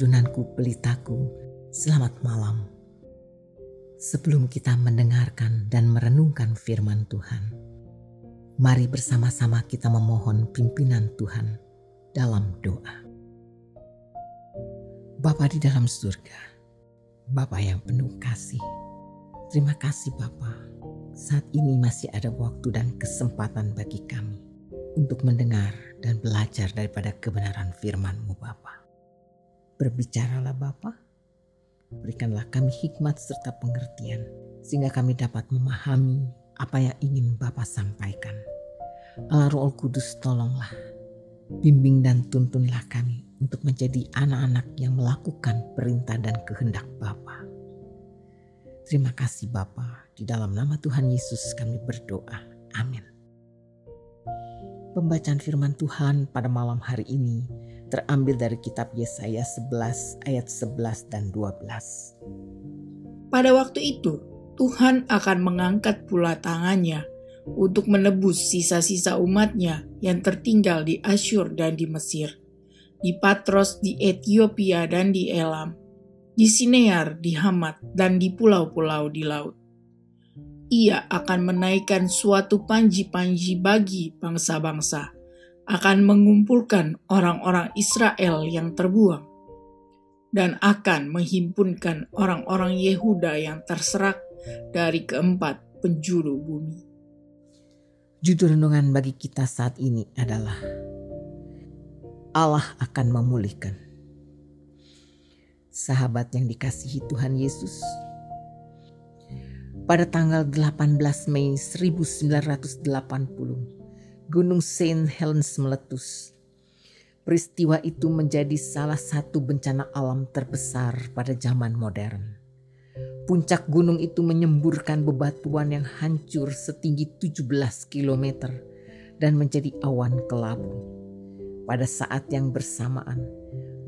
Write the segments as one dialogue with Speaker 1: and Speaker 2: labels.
Speaker 1: junanku, pelitaku, selamat malam. Sebelum kita mendengarkan dan merenungkan firman Tuhan, mari bersama-sama kita memohon pimpinan Tuhan dalam doa. Bapa di dalam surga, Bapa yang penuh kasih, terima kasih Bapa, saat ini masih ada waktu dan kesempatan bagi kami untuk mendengar dan belajar daripada kebenaran firman-Mu Bapa. Berbicaralah Bapa, berikanlah kami hikmat serta pengertian, sehingga kami dapat memahami apa yang ingin Bapa sampaikan. Allah Roh Kudus, tolonglah, bimbing dan tuntunlah kami untuk menjadi anak-anak yang melakukan perintah dan kehendak Bapa. Terima kasih Bapa, di dalam nama Tuhan Yesus kami berdoa. Amin. Pembacaan firman Tuhan pada malam hari ini terambil dari kitab Yesaya 11 ayat 11 dan 12.
Speaker 2: Pada waktu itu, Tuhan akan mengangkat pula tangannya untuk menebus sisa-sisa umatnya yang tertinggal di Asyur dan di Mesir, di Patros, di Ethiopia dan di Elam, di Sinear, di Hamat, dan di pulau-pulau di laut. Ia akan menaikkan suatu panji-panji bagi bangsa-bangsa, akan mengumpulkan orang-orang Israel yang terbuang, dan akan menghimpunkan orang-orang Yehuda yang terserak dari keempat penjuru bumi.
Speaker 1: Judul renungan bagi kita saat ini adalah Allah akan memulihkan. Sahabat yang dikasihi Tuhan Yesus, pada tanggal 18 Mei 1980, Gunung St. Helens meletus. Peristiwa itu menjadi salah satu bencana alam terbesar pada zaman modern. Puncak gunung itu menyemburkan bebatuan yang hancur setinggi 17 km dan menjadi awan kelabu. Pada saat yang bersamaan,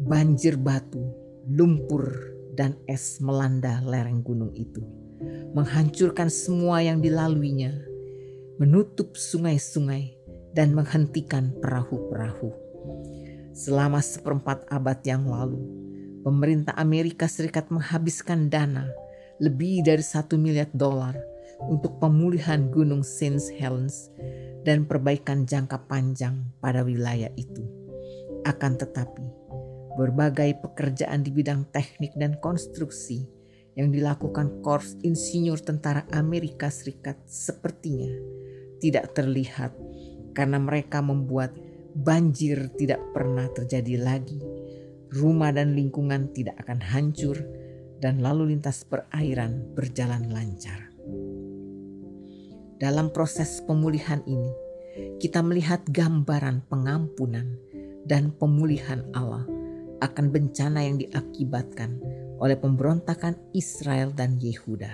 Speaker 1: banjir batu, lumpur, dan es melanda lereng gunung itu, menghancurkan semua yang dilaluinya, menutup sungai-sungai, dan menghentikan perahu-perahu. Selama 1/4 abad yang lalu, pemerintah Amerika Serikat menghabiskan dana lebih dari $1 miliar untuk pemulihan Gunung St. Helens dan perbaikan jangka panjang pada wilayah itu. Akan tetapi, berbagai pekerjaan di bidang teknik dan konstruksi yang dilakukan Korps Insinyur Tentara Amerika Serikat sepertinya tidak terlihat, karena mereka membuat banjir tidak pernah terjadi lagi, rumah dan lingkungan tidak akan hancur, dan lalu lintas perairan berjalan lancar. Dalam proses pemulihan ini, kita melihat gambaran pengampunan dan pemulihan Allah akan bencana yang diakibatkan oleh pemberontakan Israel dan Yehuda.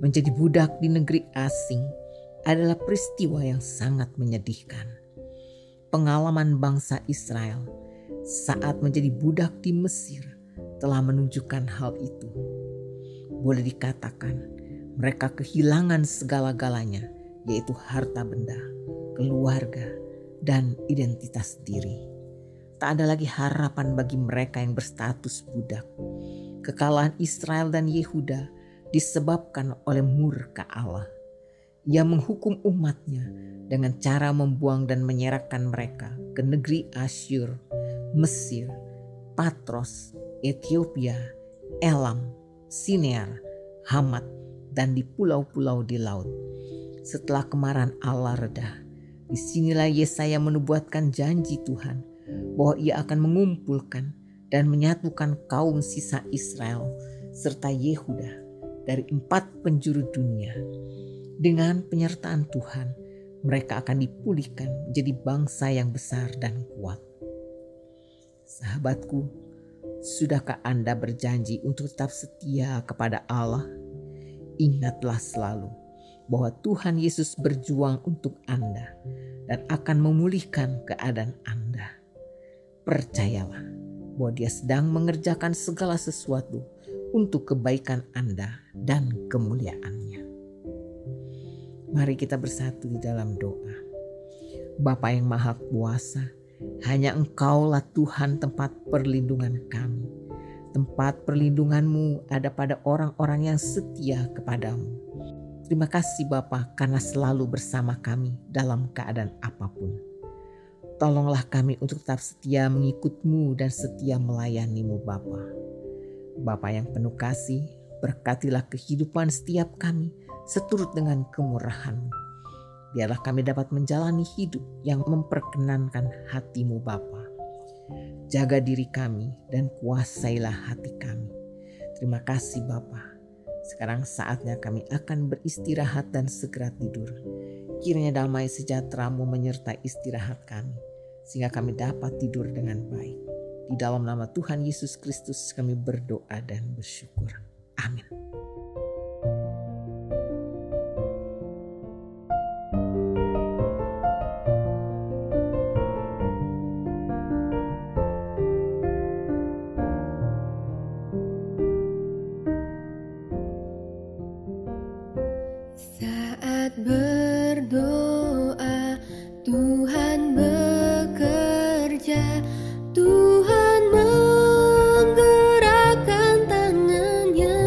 Speaker 1: Menjadi budak di negeri asing adalah peristiwa yang sangat menyedihkan. Pengalaman bangsa Israel saat menjadi budak di Mesir telah menunjukkan hal itu. Boleh dikatakan mereka kehilangan segala-galanya, yaitu harta benda, keluarga, dan identitas diri. Tak ada lagi harapan bagi mereka yang berstatus budak. Kekalahan Israel dan Yehuda disebabkan oleh murka Allah. Ia menghukum umatnya dengan cara membuang dan menyerahkan mereka ke negeri Asyur, Mesir, Patros, Ethiopia, Elam, Sinear, Hamat, dan di pulau-pulau di laut. Setelah kemarahan Allah reda, disinilah Yesaya menubuatkan janji Tuhan bahwa ia akan mengumpulkan dan menyatukan kaum sisa Israel serta Yehuda dari 4 penjuru dunia. Dengan penyertaan Tuhan, mereka akan dipulihkan menjadi bangsa yang besar dan kuat. Sahabatku, sudahkah Anda berjanji untuk tetap setia kepada Allah? Ingatlah selalu bahwa Tuhan Yesus berjuang untuk Anda dan akan memulihkan keadaan Anda. Percayalah bahwa Dia sedang mengerjakan segala sesuatu untuk kebaikan Anda dan kemuliaan-Nya. Mari kita bersatu di dalam doa. Bapa yang Maha Kuasa, hanya Engkaulah Tuhan tempat perlindungan kami. Tempat perlindungan-Mu ada pada orang-orang yang setia kepadamu. Terima kasih Bapa karena selalu bersama kami dalam keadaan apapun. Tolonglah kami untuk tetap setia mengikut-Mu dan setia melayani-Mu Bapa. Bapa yang penuh kasih, berkatilah kehidupan setiap kami seturut dengan kemurahan-Mu. Biarlah kami dapat menjalani hidup yang memperkenankan hati-Mu Bapa. Jaga diri kami dan kuasailah hati kami. Terima kasih Bapa. Sekarang saatnya kami akan beristirahat dan segera tidur. Kiranya damai sejahtera-Mu menyertai istirahat kami, sehingga kami dapat tidur dengan baik. Di dalam nama Tuhan Yesus Kristus kami berdoa dan bersyukur. Amin.
Speaker 3: Saat berdoa, Tuhan bekerja, Tuhan menggerakkan tangannya.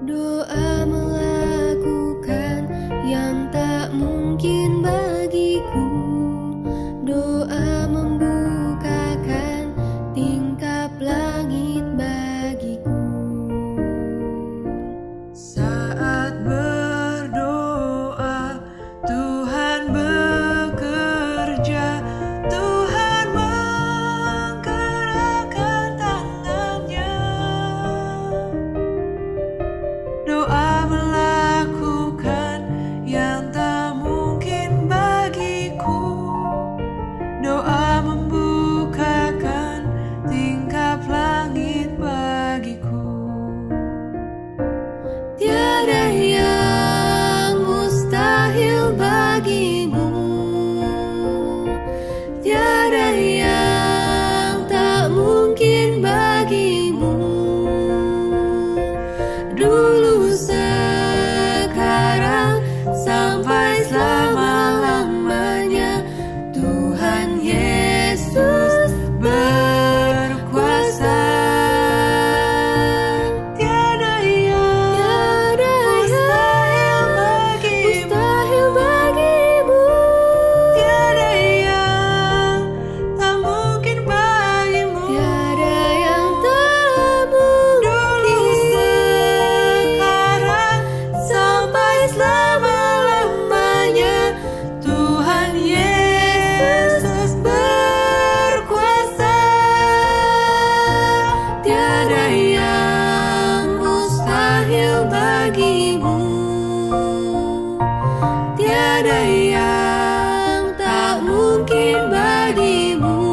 Speaker 3: Doa melakukan yang tak mungkin bagiku. Doa membukakan tingkap langit bagiku.
Speaker 4: Saat berdoa, Tuhan bekerja, Tuhan menggerakkan tangannya. Doa melakukan yang tak mungkin bagiku. Doa membukakan tingkap langit bagiku.
Speaker 3: Tiada yang mustahil bagimu, tiada yang tak mungkin bagimu. Dulu, sekarang, sampai selama-lamanya, Tuhan Yesus berkuasa.
Speaker 4: Tiada yang mustahil bagimu. Tiada yang tak mungkin bagimu.
Speaker 3: Tiada yang tak
Speaker 4: Dulu,
Speaker 3: mungkin.
Speaker 4: sekarang, sampai selama-lamanya, Tuhan Yesus berkuasa.
Speaker 3: Tiada yang mustahil bagimu, tiada yang tak mungkin bagimu.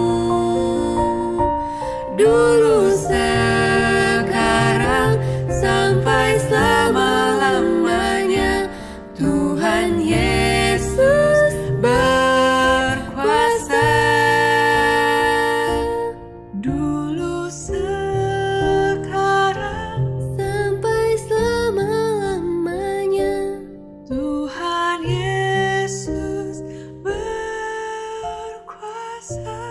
Speaker 3: Dulu, sekarang, sampai selama-lamanya, Tuhan Yesus berkuasa.
Speaker 4: Dulu, sekarang,
Speaker 3: Sampai selama-lamanya,
Speaker 4: Tuhan Yesus berkuasa.